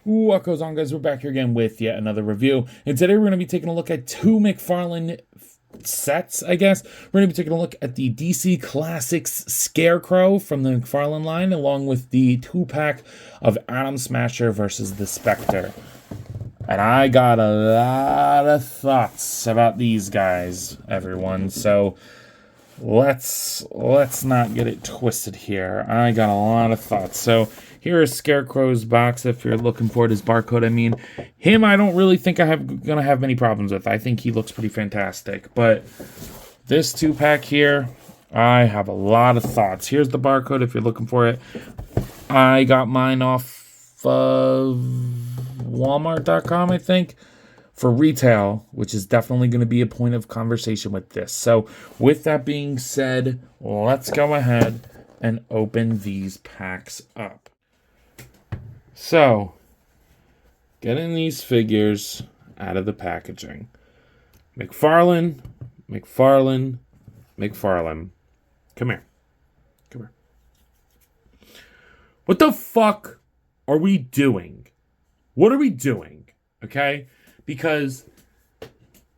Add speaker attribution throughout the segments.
Speaker 1: What goes on, guys? We're back here again with yet another review. And today we're going to be taking a look at two McFarlane sets, I guess. We're going to be taking a look at the DC Classics Scarecrow from the McFarlane line, along with the 2-pack of Atom Smasher versus the Spectre. And I got a lot of thoughts about these guys, everyone. So let's not get it twisted here. I got a lot of thoughts. So here is Scarecrow's box. If you're looking for it, his barcode. I mean, him, I don't really think gonna have many problems with. I think he looks pretty fantastic. But this 2-pack here, I have a lot of thoughts. Here's the barcode if you're looking for it. I got mine off of Walmart.com, I think, for retail, which is definitely going to be a point of conversation with this. So with that being said, let's go ahead and open these packs up. So, getting these figures out of the packaging. McFarlane. Come here. What the fuck are we doing? What are we doing? Okay? Because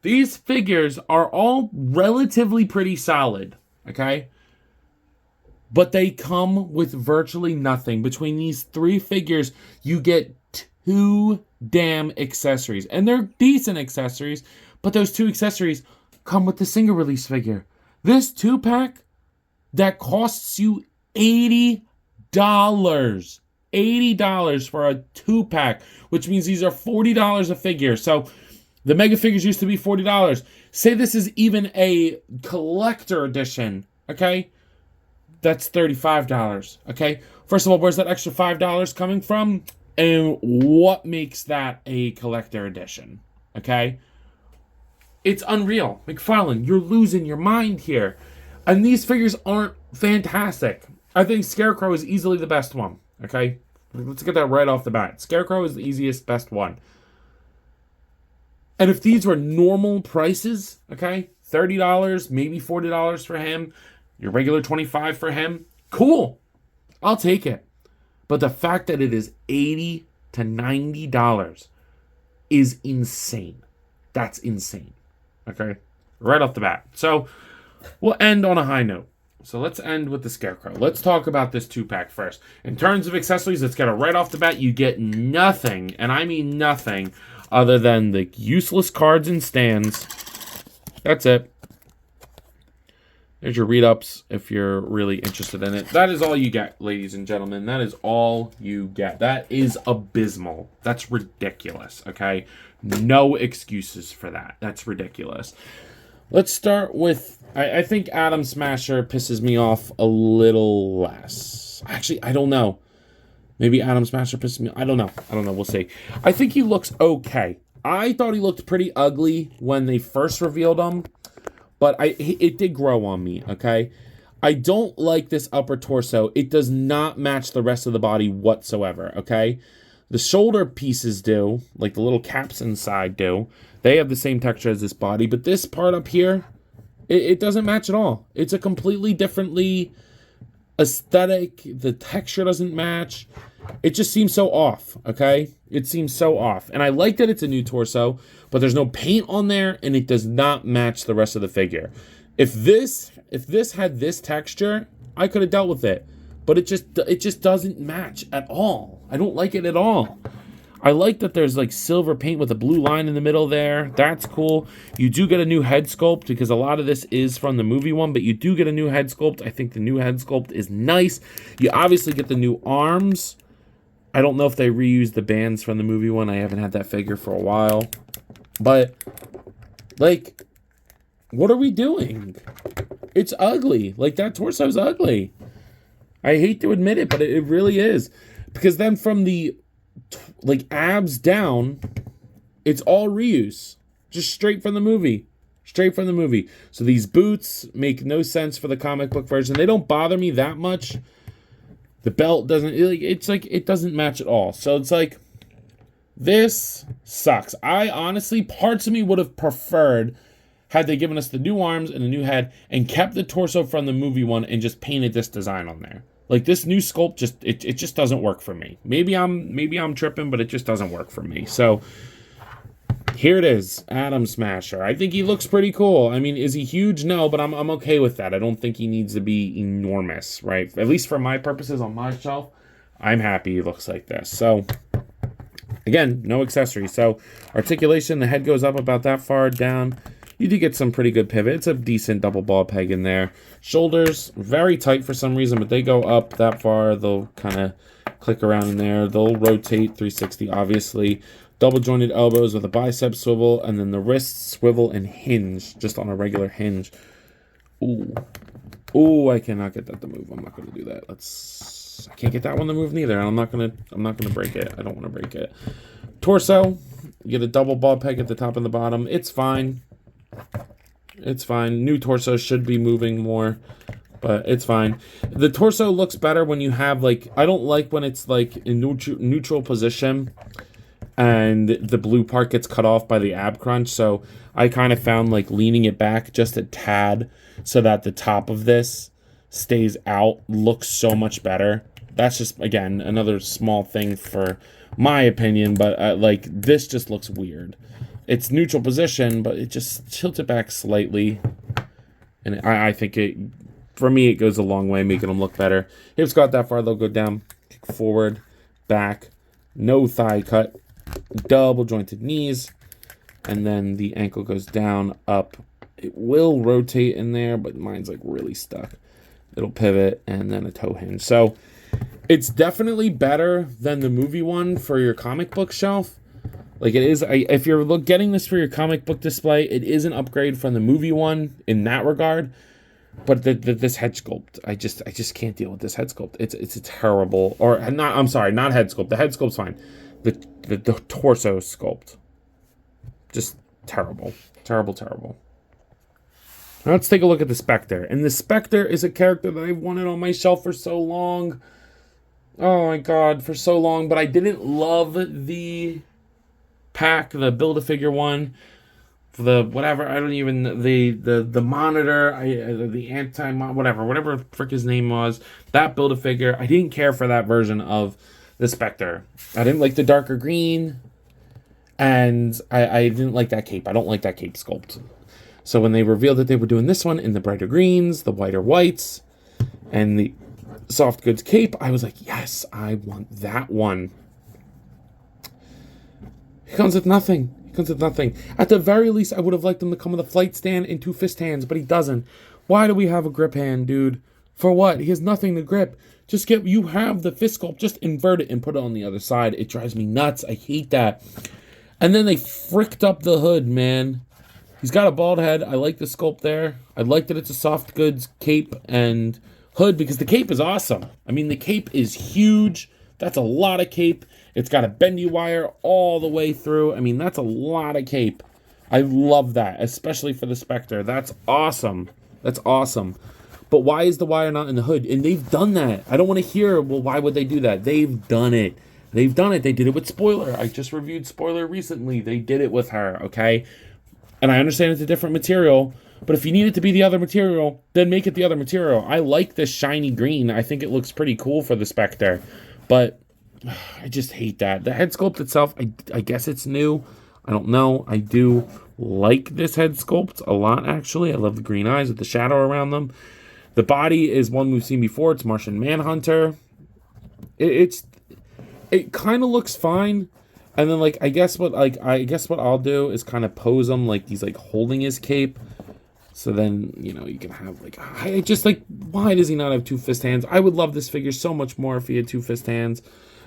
Speaker 1: these figures are all relatively pretty solid. Okay? But they come with virtually nothing. Between these 3 figures, you get 2 damn accessories. And they're decent accessories, but those 2 accessories come with the single release figure. This 2-pack that costs you $80. $80 for a 2-pack, which means these are $40 a figure. So the mega figures used to be $40. Say this is even a collector edition, okay? That's $35, okay? First of all, where's that extra $5 coming from? And what makes that a collector edition, okay? It's unreal. McFarlane, you're losing your mind here. And these figures aren't fantastic. I think Scarecrow is easily the best one, okay? Let's get that right off the bat. Scarecrow is the easiest, best one. And if these were normal prices, okay, $30, maybe $40 for him, your regular $25 for him, cool. I'll take it. But the fact that it is $80 to $90 is insane. That's insane. Okay? Right off the bat. So we'll end on a high note. So let's end with the Scarecrow. Let's talk about this 2-pack first. In terms of accessories, let's get it right off the bat. You get nothing, and I mean nothing, other than the useless cards and stands. That's it. There's your read-ups if you're really interested in it. That is all you get, ladies and gentlemen. That is all you get. That is abysmal. That's ridiculous, okay? No excuses for that. That's ridiculous. Let's start with, I think Atom Smasher pisses me off a little less. Actually, I don't know. Maybe Atom Smasher pisses me off. I don't know. We'll see. I think he looks okay. I thought he looked pretty ugly when they first revealed him. But it did grow on me, okay? I don't like this upper torso. It does not match the rest of the body whatsoever, okay? The shoulder pieces do, like the little caps inside do. They have the same texture as this body, but this part up here, it doesn't match at all. It's a completely differently aesthetic. The texture doesn't match. It just seems so off, okay? It seems so off. And I like that it's a new torso, but there's no paint on there, and it does not match the rest of the figure. If this had this texture, I could have dealt with it. But it just doesn't match at all. I don't like it at all. I like that there's like silver paint with a blue line in the middle there. That's cool. You do get a new head sculpt because a lot of this is from the movie one, but you do get a new head sculpt. I think the new head sculpt is nice. You obviously get the new arms. I don't know if they reused the bands from the movie one. I haven't had that figure for a while. But, like, what are we doing? It's ugly. Like, that torso's ugly. I hate to admit it, but it really is. Because then from the, like, abs down, it's all reuse. Just straight from the movie. So these boots make no sense for the comic book version. They don't bother me that much. The belt doesn't, it's like, it doesn't match at all. So it's like, this sucks. I honestly, parts of me would have preferred had they given us the new arms and the new head and kept the torso from the movie one and just painted this design on there. Like this new sculpt just it just doesn't work for me. Maybe I'm tripping, but it just doesn't work for me. So here it is, Atom Smasher. I think he looks pretty cool. I mean, is he huge? No, but I'm okay with that. I don't think he needs to be enormous, right? At least for my purposes on my shelf, I'm happy he looks like this. So again, no accessories. So articulation, the head goes up about that far down. You do get some pretty good pivot. It's a decent double ball peg in there. Shoulders, very tight for some reason, but they go up that far. They'll kind of click around in there. They'll rotate 360, obviously. Double jointed elbows with a bicep swivel, and then the wrists swivel and hinge, just on a regular hinge. Ooh. Ooh, I cannot get that to move. I'm not going to do that. I can't get that one to move neither. I'm not going to break it. I don't want to break it. Torso, you get a double ball peg at the top and the bottom. It's fine. It's fine. New torso should be moving more, but it's fine. The torso looks better when you have, like, I don't like when it's like in neutral position and the blue part gets cut off by the ab crunch. So I kind of found like leaning it back just a tad so that the top of this stays out looks so much better. That's just, again, another small thing for my opinion, but like this just looks weird. It's neutral position, but it just tilts it back slightly. And I think for me, it goes a long way, making them look better. Hips got that far, they'll go down, kick forward, back, no thigh cut, double jointed knees, and then the ankle goes down, up. It will rotate in there, but mine's like really stuck. It'll pivot, and then a toe hinge. So it's definitely better than the movie one for your comic book shelf. Like it is, if you're getting this for your comic book display, it is an upgrade from the movie one in that regard. But this head sculpt, I just can't deal with this head sculpt. It's a terrible, or not. I'm sorry, not head sculpt. The head sculpt's fine. The torso sculpt, just terrible, terrible. Now let's take a look at the Spectre. And the Spectre is a character that I've wanted on my shelf for so long. Oh my god, for so long. But I didn't love the pack, the Build-A-Figure one, for the whatever, I don't even, the monitor, the whatever frick his name was, that Build-A-Figure, I didn't care for that version of the Spectre. I didn't like the darker green, and I didn't like that cape. I don't like that cape sculpt. So when they revealed that they were doing this one in the brighter greens, the whiter whites, and the soft goods cape, I was like, yes, I want that one. He comes with nothing. At the very least, I would have liked him to come with a flight stand and 2 fist hands, but he doesn't. Why do we have a grip hand, dude? For what? He has nothing to grip. You have the fist sculpt, just invert it and put it on the other side. It drives me nuts. I hate that. And then they fricked up the hood, man. He's got a bald head. I like the sculpt there. I like that it's a soft goods cape and hood because the cape is awesome. I mean, the cape is huge. That's a lot of cape. It's got a bendy wire all the way through. I mean, that's a lot of cape. I love that, especially for the Spectre. That's awesome. That's awesome. But why is the wire not in the hood? And they've done that. I don't want to hear, well, why would they do that? They've done it. They did it with Spoiler. I just reviewed Spoiler recently. They did it with her, okay? And I understand it's a different material, but if you need it to be the other material, then make it the other material. I like this shiny green. I think it looks pretty cool for the Spectre. But I just hate that. The head sculpt itself, I guess it's new. I don't know. I do like this head sculpt a lot, actually. I love the green eyes with the shadow around them. The body is one we've seen before. It's Martian Manhunter. It kind of looks fine. And then, like, I guess what I'll do is kind of pose him like he's, like, holding his cape. So then, you know, you can have, like, I just, like, why does he not have 2 fist hands? I would love this figure so much more if he had 2 fist hands.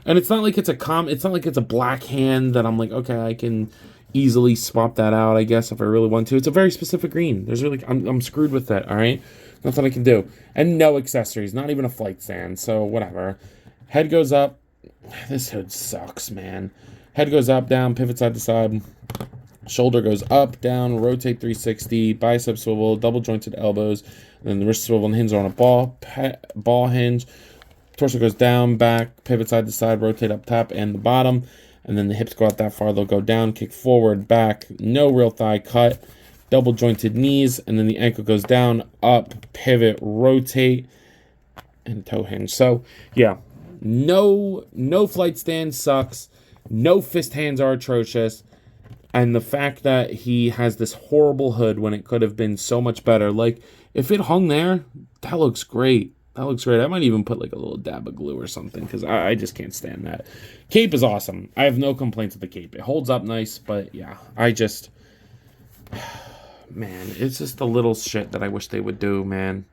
Speaker 1: And it's not like it's a black hand that I'm like, okay, I can easily swap that out, I guess, if I really want to. It's a very specific green. I'm screwed with that, all right? Nothing I can do. And no accessories, not even a flight stand, so whatever. Head goes up. This hood sucks, man. Head goes up, down, pivot side to side. Shoulder goes up, down, rotate 360, bicep swivel, double jointed elbows, and then the wrist swivel and hinge on a ball hinge. Torso goes down, back, pivot side to side, rotate up top and the bottom, and then the hips go out that far. They'll go down, kick forward, back, no real thigh cut, double jointed knees, and then the ankle goes down, up, pivot, rotate, and toe hinge. So, yeah, no flight stand sucks. No fist hands are atrocious. And the fact that he has this horrible hood when it could have been so much better. Like, if it hung there, that looks great. That looks great. I might even put like a little dab of glue or something because I just can't stand that. Cape is awesome. I have no complaints with the cape. It holds up nice, but yeah, man, it's just the little shit that I wish they would do, man.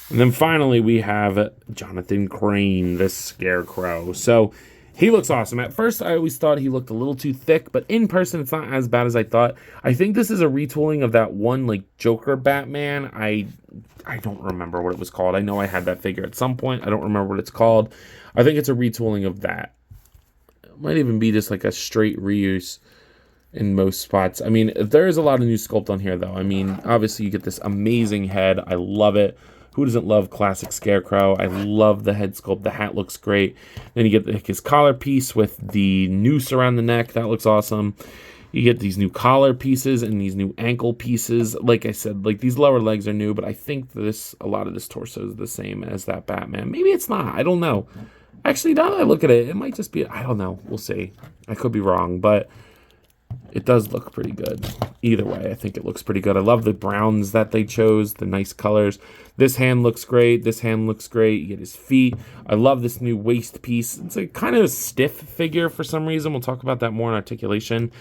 Speaker 1: And then finally we have Jonathan Crane, the Scarecrow. So he looks awesome. At first, I always thought he looked a little too thick, but in person, it's not as bad as I thought. I think this is a retooling of that one, like, Joker Batman. I don't remember what it was called. I know I had that figure at some point. I don't remember what it's called. I think it's a retooling of that. It might even be just, like, a straight reuse in most spots. I mean, there is a lot of new sculpt on here, though. I mean, obviously, you get this amazing head. I love it. Who doesn't love classic Scarecrow? I love the head sculpt. The hat looks great. Then you get his collar piece with the noose around the neck. That looks awesome. You get these new collar pieces and these new ankle pieces. Like I said, like these lower legs are new, but I think a lot of this torso is the same as that Batman. Maybe it's not. I don't know. Actually, now that I look at it, it might just be, I don't know. We'll see. I could be wrong, but it does look pretty good. Either way, I think it looks pretty good. I love the browns that they chose, the nice colors. This hand looks great. This hand looks great. You get his feet. I love this new waist piece. It's a kind of a stiff figure for some reason. We'll talk about that more in articulation.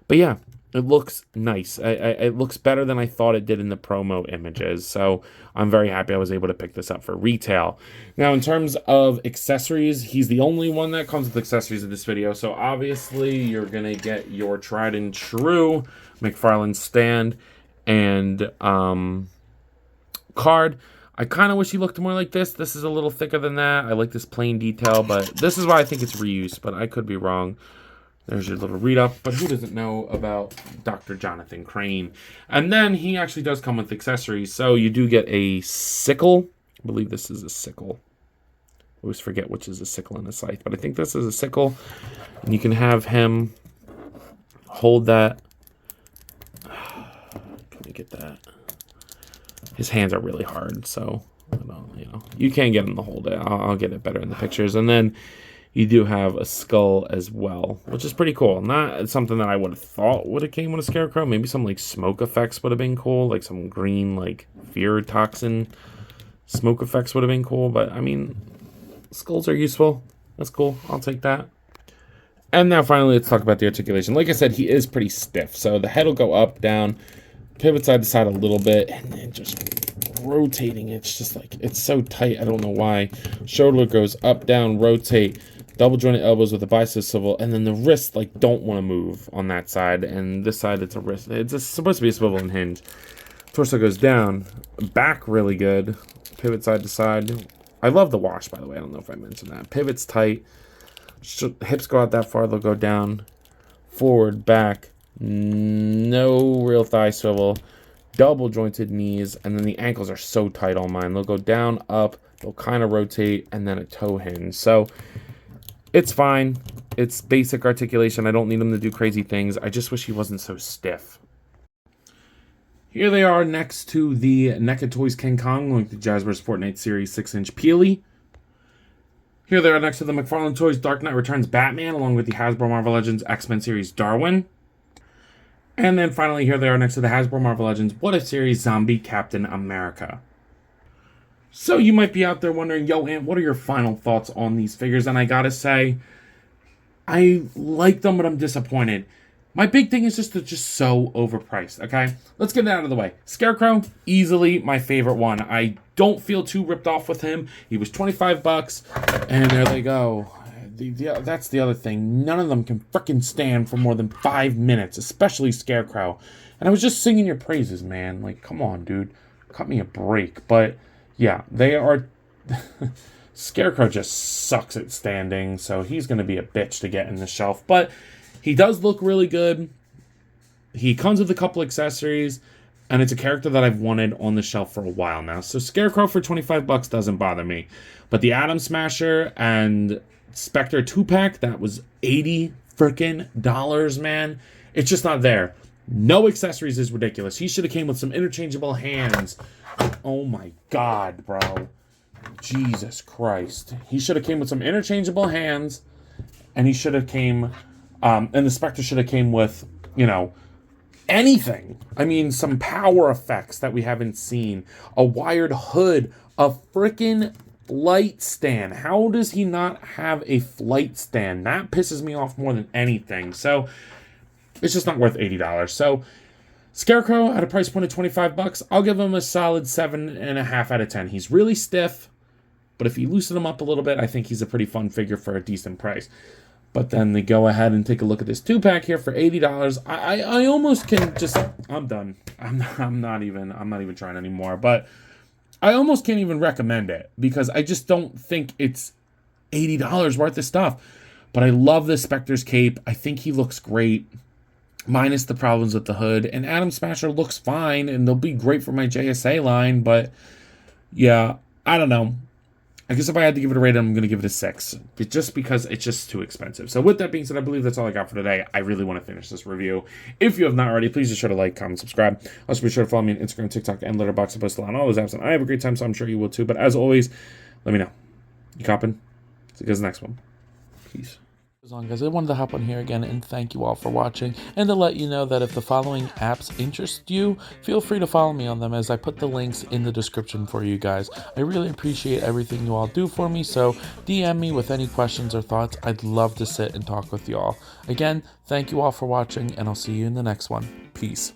Speaker 1: But yeah, it looks nice. It looks better than I thought it did in the promo images. So I'm very happy I was able to pick this up for retail. Now, in terms of accessories, he's the only one that comes with accessories in this video. So obviously, you're going to get your tried and true McFarlane stand and card. I kind of wish he looked more like this. This is a little thicker than that. I like this plain detail, but this is why I think it's reuse, but I could be wrong. There's your little read-up, but who doesn't know about Dr. Jonathan Crane? And then he actually does come with accessories. So you do get a sickle. I believe this is a sickle. I always forget which is a sickle and a scythe, but I think this is a sickle. And you can have him hold that. Let me get that. His hands are really hard, so I don't, you can't get him to hold it. I'll get it better in the pictures. And then you do have a skull as well, which is pretty cool. Not something that I would have thought would have came with a Scarecrow. Maybe some like smoke effects would have been cool, like some green like fear toxin smoke effects would have been cool. But I mean, skulls are useful. That's cool. I'll take that. And now finally, let's talk about the articulation. Like I said, he is pretty stiff. So the head will go up, down, pivot side to side a little bit, and then just rotating. It's just like, it's so tight. I don't know why. Shoulder goes up, down, rotate. Double jointed elbows with a bicep swivel, and then the wrists like don't want to move on that side, and this side it's a wrist. It's supposed to be a swivel and hinge. Torso goes down, back really good, pivot side to side. I love the wash, by the way. I don't know if I mentioned that. Pivot's tight, hips go out that far, they'll go down, forward, back, no real thigh swivel, double jointed knees, and then the ankles are so tight on mine. They'll go down, up, they'll kind of rotate, and then a toe hinge. So it's fine. It's basic articulation. I don't need him to do crazy things. I just wish he wasn't so stiff. Here they are next to the NECA Toys King Kong, like the Jazzwares Fortnite Series 6-inch Peely. Here they are next to the McFarlane Toys Dark Knight Returns Batman, along with the Hasbro Marvel Legends X-Men Series Darwin. And then finally, here they are next to the Hasbro Marvel Legends What If Series Zombie Captain America. So you might be out there wondering, yo, Ant, what are your final thoughts on these figures? And I gotta say, I like them, but I'm disappointed. My big thing is just they're just so overpriced, okay? Let's get that out of the way. Scarecrow, easily my favorite one. I don't feel too ripped off with him. He was 25 bucks, and there they go. That's the other thing. None of them can frickin' stand for more than 5 minutes, especially Scarecrow. And I was just singing your praises, man. Like, come on, dude. Cut me a break. But yeah, they are... Scarecrow just sucks at standing, so he's going to be a bitch to get in the shelf. But he does look really good. He comes with a couple accessories, and it's a character that I've wanted on the shelf for a while now. So Scarecrow for 25 bucks doesn't bother me. But the Atom Smasher and Spectre 2-pack, that was $80 frickin', man. It's just not there. No accessories is ridiculous. He should have came with some interchangeable hands. Oh my god, bro. Jesus Christ. He should have came with some interchangeable hands, and he should have came, and the Spectre should have came with, you know, anything. I mean, some power effects that we haven't seen. A wired hood, a freaking light stand. How does he not have a flight stand? That pisses me off more than anything. So, it's just not worth $80. So, Scarecrow at a price point of $25, I'll give him a solid 7.5 out of 10. He's really stiff, but if you loosen him up a little bit, I think he's a pretty fun figure for a decent price. But then they go ahead and take a look at this 2-pack here for $80. I almost can just, I'm done. I'm not even trying anymore. But I almost can't even recommend it because I just don't think it's $80 worth of stuff. But I love the Spectre's cape. I think he looks great, minus the problems with the hood. And Atom Smasher looks fine, and they'll be great for my JSA line. But yeah, I don't know. I guess if I had to give it a rating, I'm going to give it a 6. Just because it's just too expensive. So with that being said, I believe that's all I got for today. I really want to finish this review. If you have not already, please be sure to like, comment, subscribe. Also be sure to follow me on Instagram, TikTok, and Letterboxd. I post a lot on all those apps, and I have a great time, so I'm sure you will too. But as always, let me know. You copping? See you guys next one. Peace. Guys, I wanted to hop on here again and thank you all for watching, and to let you know that if the following apps interest you, feel free to follow me on them as I put the links in the description for you guys. I really appreciate everything you all do for me, so DM me with any questions or thoughts. I'd love to sit and talk with you all. Again, thank you all for watching, and I'll see you in the next one. Peace.